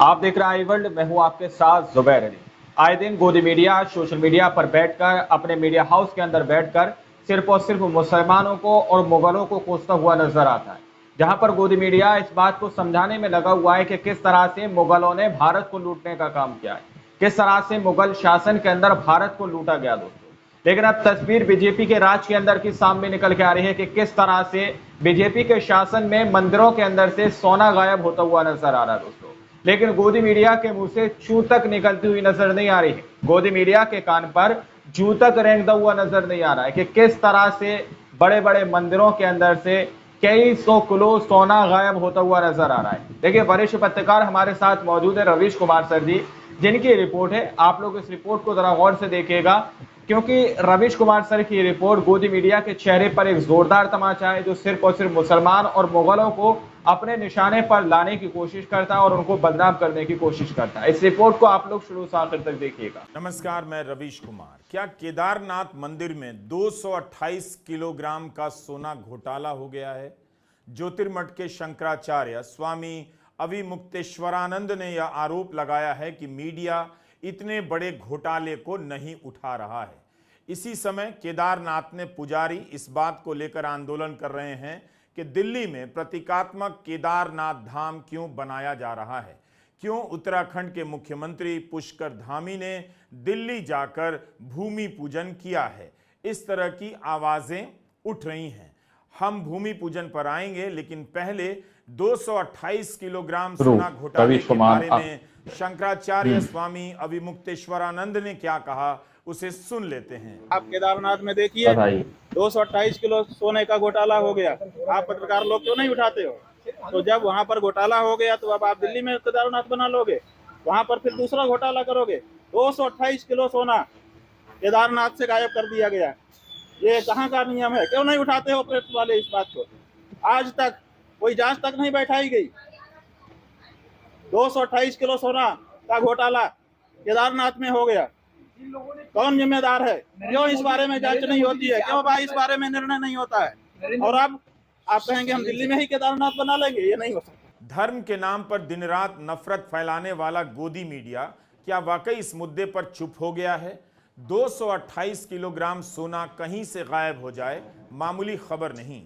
आप देख रहे हैं आई वर्ल्ड। मैं हूं आपके साथ जुबैर अली। आए दिन गोदी मीडिया सोशल मीडिया पर बैठकर अपने मीडिया हाउस के अंदर बैठकर सिर्फ और सिर्फ मुसलमानों को और मुगलों को कोसता हुआ नजर आता है। जहां पर गोदी मीडिया इस बात को समझाने में लगा हुआ है कि किस तरह से मुगलों ने भारत को लूटने का काम किया है, किस तरह से मुगल शासन के अंदर भारत को लूटा गया दोस्तों। लेकिन अब तस्वीर बीजेपी के राज के अंदर की सामने निकल के आ रही है कि किस तरह से बीजेपी के शासन में मंदिरों के अंदर से सोना गायब होता हुआ नजर आ रहा है दोस्तों। लेकिन गोदी मीडिया के मुंह से चू तक निकलती हुई नजर नहीं आ रही है। गोदी मीडिया के कान पर जू तक रेंगता हुआ नजर नहीं आ रहा है कि किस तरह से बड़े बड़े मंदिरों के अंदर से कई सौ किलो सोना गायब होता हुआ नजर आ रहा है। देखिए, वरिष्ठ पत्रकार हमारे साथ मौजूद है, रवीश कुमार सर जी, जिनकी रिपोर्ट है। आप लोग इस रिपोर्ट को जरा गौर से देखिएगा, क्योंकि रवीश कुमार सर की रिपोर्ट गोदी मीडिया के चेहरे पर एक जोरदार तमाचा है, जो सिर्फ और सिर्फ मुसलमान और मुगलों को अपने निशाने पर लाने की कोशिश करता है और उनको बदनाम करने की कोशिश करता है। इस रिपोर्ट को आप लोग शुरू से आखिर तक देखिएगा। नमस्कार, मैं रवीश कुमार। क्या केदारनाथ मंदिर में 228 किलोग्राम का सोना घोटाला हो गया है? ज्योतिर्मठ के शंकराचार्य स्वामी अविमुक्तेश्वरानंद ने यह आरोप लगाया है कि मीडिया इतने बड़े घोटाले को नहीं उठा रहा है। इसी समय केदारनाथ में पुजारी इस बात को लेकर आंदोलन कर रहे हैं कि दिल्ली में प्रतीकात्मक केदारनाथ धाम क्यों बनाया जा रहा है। क्यों उत्तराखंड के मुख्यमंत्री पुष्कर धामी ने दिल्ली जाकर भूमि पूजन किया है। इस तरह की आवाजें उठ रही हैं। हम भूमि पूजन पर आएंगे, लेकिन पहले 228 किलोग्राम सोना घोटाले के बारे में शंकराचार्य स्वामी अविमुक्तेश्वरानंद ने क्या कहा, उसे सुन लेते हैं। आप केदारनाथ में देखिए 228 किलो सोने का घोटाला हो गया। आप पत्रकार लोग क्यों नहीं उठाते हो? तो जब वहां पर घोटाला हो गया तो अब आप दिल्ली में केदारनाथ बना लोगे, वहां पर फिर दूसरा घोटाला करोगे। 228 किलो सोना केदारनाथ से गायब कर दिया गया। ये कहाँ का नियम है? क्यों नहीं उठाते हो प्रेस वाले इस बात को? आज तक कोई जांच तक नहीं बैठाई गई। 228 किलो सोना का घोटाला केदारनाथ में हो गया। कौन जिम्मेदार है? क्यों इस बारे में जांच नहीं होती है? क्यों भाई इस बारे में निर्णय नहीं होता है? और अब आप कहेंगे हम दिल्ली में ही केदारनाथ बना लेंगे, ये नहीं हो सकता। धर्म के नाम पर दिन रात नफरत फैलाने वाला गोदी मीडिया क्या वाकई इस मुद्दे पर चुप हो गया है? 228 किलोग्राम सोना कहीं से गायब हो जाए मामूली खबर नहीं।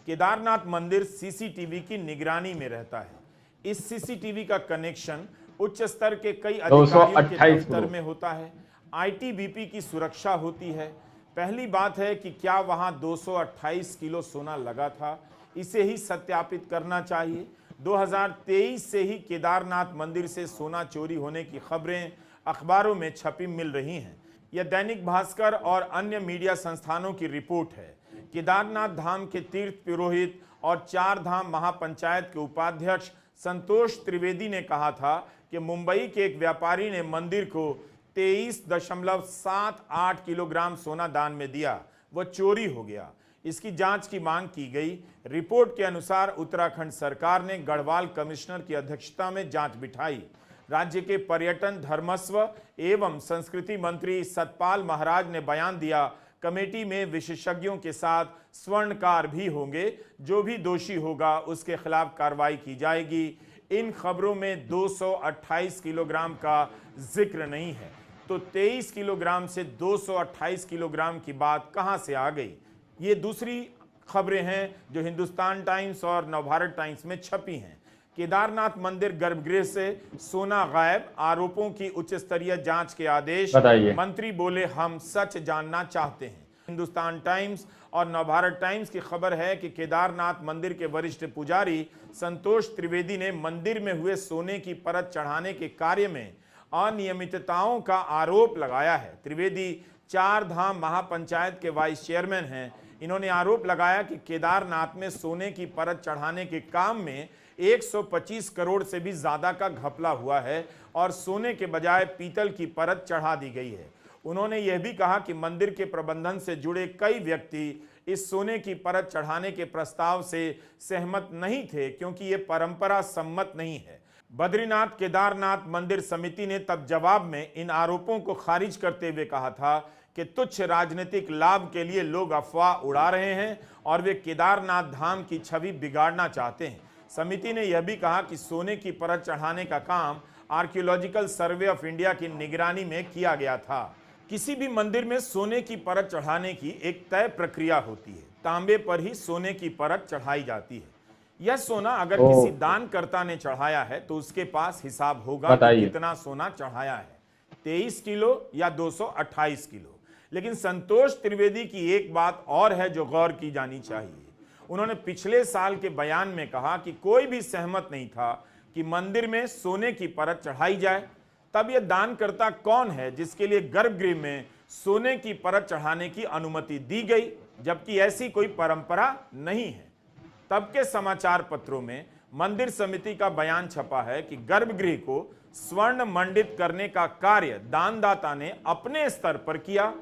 केदारनाथ मंदिर सीसीटीवी की निगरानी में रहता है। इस सीसीटीवी का कनेक्शन उच्च स्तर के कई अधिकारियों के दफ्तर में होता है। आईटीबीपी की सुरक्षा होती है। पहली बात है कि क्या वहां 228 किलो सोना लगा था, इसे ही सत्यापित करना चाहिए। 2023 से ही केदारनाथ मंदिर से सोना चोरी होने की खबरें अखबारों में छपी मिल रही हैं। यह दैनिक भास्कर और अन्य मीडिया संस्थानों की रिपोर्ट है। केदारनाथ धाम के तीर्थ पुरोहित और चार धाम महापंचायत के उपाध्यक्ष संतोष त्रिवेदी ने कहा था कि मुंबई के एक व्यापारी ने मंदिर को 23.78 किलोग्राम सोना दान में दिया, वह चोरी हो गया। इसकी जांच की मांग की गई। रिपोर्ट के अनुसार उत्तराखंड सरकार ने गढ़वाल कमिश्नर की अध्यक्षता में जांच बिठाई। राज्य के पर्यटन, धर्मस्व एवं संस्कृति मंत्री सतपाल महाराज ने बयान दिया, कमेटी में विशेषज्ञों के साथ स्वर्णकार भी होंगे, जो भी दोषी होगा उसके खिलाफ कार्रवाई की जाएगी। इन खबरों में 228 किलोग्राम का जिक्र नहीं है, तो 23 किलोग्राम से 228 किलोग्राम की बात कहां से आ गई? ये दूसरी खबरें हैं जो हिंदुस्तान टाइम्स और नवभारत टाइम्स में छपी हैं। केदारनाथ मंदिर गर्भगृह से सोना गायब, आरोपों की उच्च स्तरीय जांच के आदेश। मंत्री बोले हम सच जानना चाहते हैं। हिंदुस्तान टाइम्स और नवभारत टाइम्स की खबर है कि केदारनाथ मंदिर के वरिष्ठ पुजारी संतोष त्रिवेदी ने मंदिर में हुए सोने की परत चढ़ाने के कार्य में अनियमितताओं का आरोप लगाया है। त्रिवेदी चार धाम महापंचायत के वाइस चेयरमैन हैं। इन्होंने आरोप लगाया कि केदारनाथ में सोने की परत चढ़ाने के काम में 125 करोड़ से भी ज्यादा का घपला हुआ है और सोने के बजाय पीतल की परत चढ़ा दी गई है। उन्होंने यह भी कहा कि मंदिर के प्रबंधन से जुड़े कई व्यक्ति इस सोने की परत चढ़ाने के प्रस्ताव से सहमत नहीं थे, क्योंकि ये परंपरा सम्मत नहीं है। बद्रीनाथ केदारनाथ मंदिर समिति ने तब जवाब में इन आरोपों को खारिज करते हुए कहा था कि तुच्छ राजनीतिक लाभ के लिए लोग अफवाह उड़ा रहे हैं और वे केदारनाथ धाम की छवि बिगाड़ना चाहते हैं। समिति ने यह भी कहा कि सोने की परत चढ़ाने का काम आर्कियोलॉजिकल सर्वे ऑफ इंडिया की निगरानी में किया गया था। किसी भी मंदिर में सोने की परत चढ़ाने की एक तय प्रक्रिया होती है। तांबे पर ही सोने की परत चढ़ाई जाती है। यह सोना अगर किसी दानकर्ता ने चढ़ाया है तो उसके पास हिसाब होगा कि कितना सोना चढ़ाया है, 23 किलो या 228 किलो। लेकिन संतोष त्रिवेदी की एक बात और है जो गौर की जानी चाहिए। उन्होंने पिछले साल के बयान में कहा कि कोई भी सहमत नहीं था कि मंदिर में सोने की परत चढ़ाई जाए। तब यह दानकर्ता कौन है जिसके लिए गर्भगृह में सोने की परत चढ़ाने की अनुमति दी गई, जबकि ऐसी कोई परंपरा नहीं है। तब के समाचार पत्रों में मंदिर समिति का बयान छपा है कि गर्भगृह को स्वर्ण मंडित करने का कार्य दानदाता ने अपने स्तर पर किया।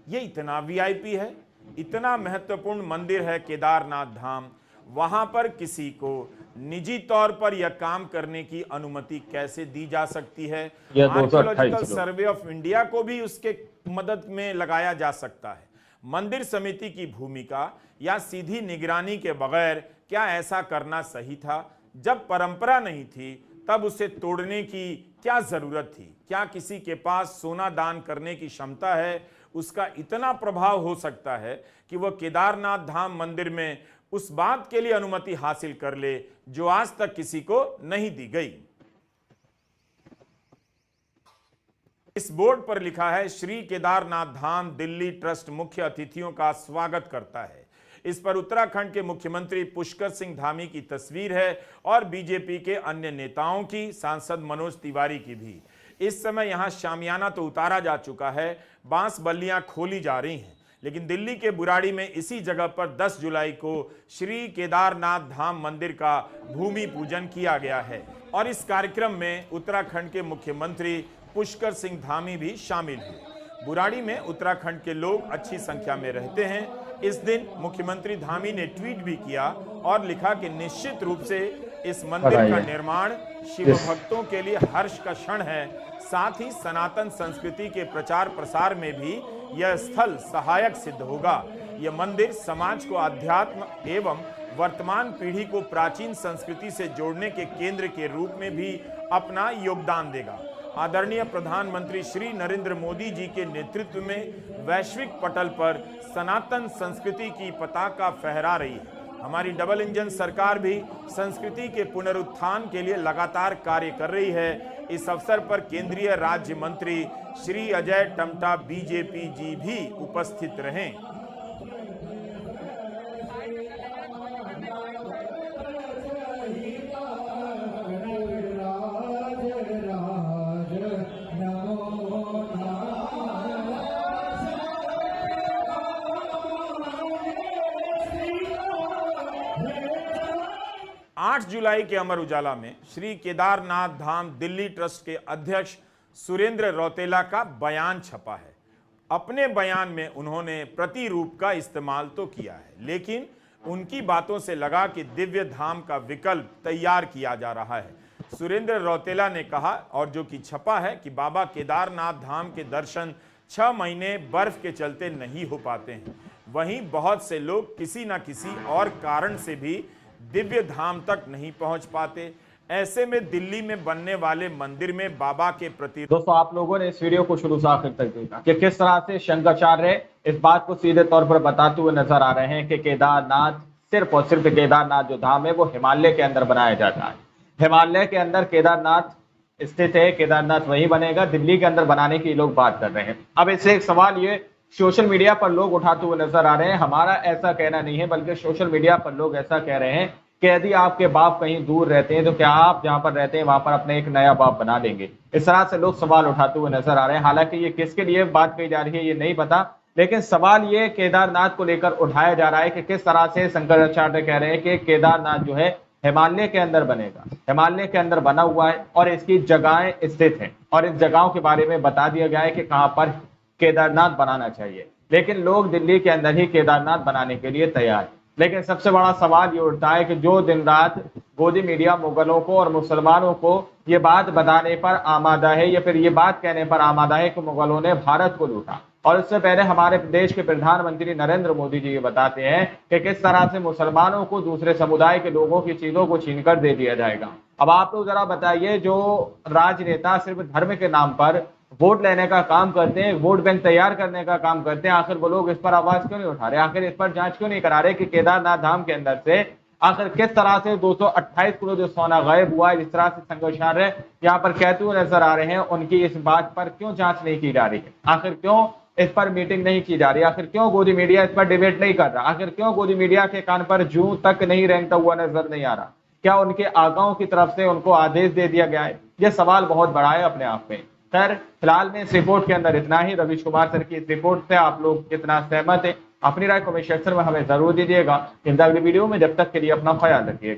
ये इतना वीआईपी है, इतना महत्वपूर्ण मंदिर है केदारनाथ धाम, वहां पर किसी को निजी तौर पर यह काम करने की अनुमति कैसे दी जा सकती है? आर्कियोलॉजिकल सर्वे ऑफ इंडिया को भी उसके मदद में लगाया जा सकता है। मंदिर समिति की भूमिका या सीधी निगरानी के बगैर क्या ऐसा करना सही था? जब परंपरा नहीं थी तब उसे तोड़ने की क्या जरूरत थी? क्या किसी के पास सोना दान करने की क्षमता है? उसका इतना प्रभाव हो सकता है कि वह केदारनाथ धाम मंदिर में उस बात के लिए अनुमति हासिल कर ले जो आज तक किसी को नहीं दी गई। इस बोर्ड पर लिखा है, श्री केदारनाथ धाम दिल्ली ट्रस्ट मुख्य अतिथियों का स्वागत करता है। इस पर उत्तराखंड के मुख्यमंत्री पुष्कर सिंह धामी की तस्वीर है और बीजेपी के अन्य नेताओं की, सांसद मनोज तिवारी की भी। इस समय यहां शामियाना तो उतारा जा चुका है, बांस बल्लियां खोली जा रही हैं, लेकिन दिल्ली के बुराड़ी में इसी जगह पर 10 जुलाई को श्री केदारनाथ धाम मंदिर का भूमि पूजन किया गया है और इस कार्यक्रम में उत्तराखंड के मुख्यमंत्री पुष्कर सिंह धामी भी शामिल हुए। बुराड़ी में उत्तराखंड के लोग अच्छी संख्या में रहते हैं। इस दिन मुख्यमंत्री धामी ने ट्वीट भी किया और लिखा कि निश्चित रूप से इस मंदिर का निर्माण शिव भक्तों के लिए हर्ष का क्षण है, साथ ही सनातन संस्कृति के प्रचार प्रसार में भी यह स्थल सहायक सिद्ध होगा। यह मंदिर समाज को अध्यात्म एवं वर्तमान पीढ़ी को प्राचीन संस्कृति से जोड़ने के केंद्र के रूप में भी अपना योगदान देगा। आदरणीय प्रधानमंत्री श्री नरेंद्र मोदी जी के नेतृत्व में वैश्विक पटल पर सनातन संस्कृति की पताका फहरा रही है। हमारी डबल इंजन सरकार भी संस्कृति के पुनरुत्थान के लिए लगातार कार्य कर रही है। इस अवसर पर केंद्रीय राज्य मंत्री श्री अजय टम्टा बीजेपी जी भी उपस्थित रहे। आठ जुलाई के अमर उजाला में श्री केदारनाथ धाम दिल्ली ट्रस्ट के अध्यक्ष सुरेंद्र रौतेला का बयान छपा है। अपने बयान में उन्होंने प्रतिरूप का इस्तेमाल तो किया है, लेकिन उनकी बातों से लगा कि दिव्य धाम का विकल्प तैयार किया जा रहा है। सुरेंद्र रौतेला ने कहा, और जो कि छपा है, कि बाबा केदारनाथ धाम के दर्शन 6 महीने बर्फ के चलते नहीं हो पाते हैं। वहीं बहुत से लोग किसी न किसी और कारण से भी दिव्य धाम तक नहीं पहुंच पाते। ऐसे में दिल्ली में बनने वाले मंदिर में बाबा के प्रति दोस्तों, आप लोगों ने इस वीडियो को शुरू से आखिर तक देखा कि किस तरह से शंकराचार्य इस बात को सीधे तौर पर बताते हुए नजर आ रहे हैं कि केदारनाथ सिर्फ और सिर्फ केदारनाथ जो धाम है वो हिमालय के अंदर बनाया जाता है। हिमालय के अंदर केदारनाथ स्थित है, केदारनाथ वही बनेगा, दिल्ली के अंदर बनाने की लोग बात कर रहे हैं। अब इससे एक सवाल ये सोशल मीडिया पर लोग उठाते हुए नजर आ रहे हैं। हमारा ऐसा कहना नहीं है, बल्कि सोशल मीडिया पर लोग ऐसा कह रहे हैं कि यदि आपके बाप कहीं दूर रहते हैं तो क्या आप जहां पर रहते हैं वहां पर अपने एक नया बाप बना लेंगे? इस तरह से लोग सवाल उठाते हुए नजर आ रहे हैं। हालांकि ये किसके लिए बात कही जा रही है ये नहीं पता, लेकिन सवाल ये केदारनाथ को लेकर उठाया जा रहा है कि किस तरह से शंकराचार्य कह रहे हैं कि केदारनाथ जो है हिमालय के अंदर बनेगा, हिमालय के अंदर बना हुआ है और इसकी जगहें स्थित हैं और इस जगहों के बारे में बता दिया गया है कि कहां पर केदारनाथ बनाना चाहिए। लेकिन लोग दिल्ली के अंदर ही केदारनाथ बनाने के लिए तैयार है। लेकिन सबसे बड़ा सवाल ये उठता है कि जो दिन रात गोदी मीडिया मुगलों को और मुसलमानों को ये बात बताने पर आमादा है या फिर ये बात कहने पर आमादा है कि मुगलों ने भारत को लूटा, और उससे पहले हमारे देश के प्रधानमंत्री नरेंद्र मोदी जी ये बताते हैं कि किस तरह से मुसलमानों को दूसरे समुदाय के लोगों की चीजों को छीनकर दे दिया जाएगा। अब आप लोग जरा बताइए, जो राजनेता सिर्फ धर्म के नाम पर वोट लेने का काम करते हैं, वोट बैंक तैयार करने का काम करते हैं, आखिर वो लोग इस पर आवाज क्यों नहीं उठा रहे? आखिर इस पर जांच क्यों नहीं करा रहे कि केदारनाथ धाम के अंदर से आखिर किस तरह से 228 किलो जो सोना गायब हुआ है, जिस तरह से संघर्षार्य यहाँ पर कहते हुए नजर आ रहे हैं, उनकी इस बात पर क्यों जांच नहीं की जा रही है? आखिर क्यों इस पर मीटिंग नहीं की जा रही? आखिर क्यों गोदी मीडिया इस पर डिबेट नहीं कर रहा? आखिर क्यों गोदी मीडिया के कान पर जूं तक नहीं रेंगता हुआ नजर नहीं आ रहा? क्या उनके आगाओं की तरफ से उनको आदेश दे दिया गया है? यह सवाल बहुत बड़ा है अपने आप में। खैर, फिलहाल में इस रिपोर्ट के अंदर इतना ही। रवीश कुमार सर की इस रिपोर्ट से आप लोग कितना सहमत है? अपनी राय कमेंट सेक्शन में हमें जरूर दीजिएगा। इन अगली वीडियो में, जब तक के लिए अपना ख्याल रखिएगा।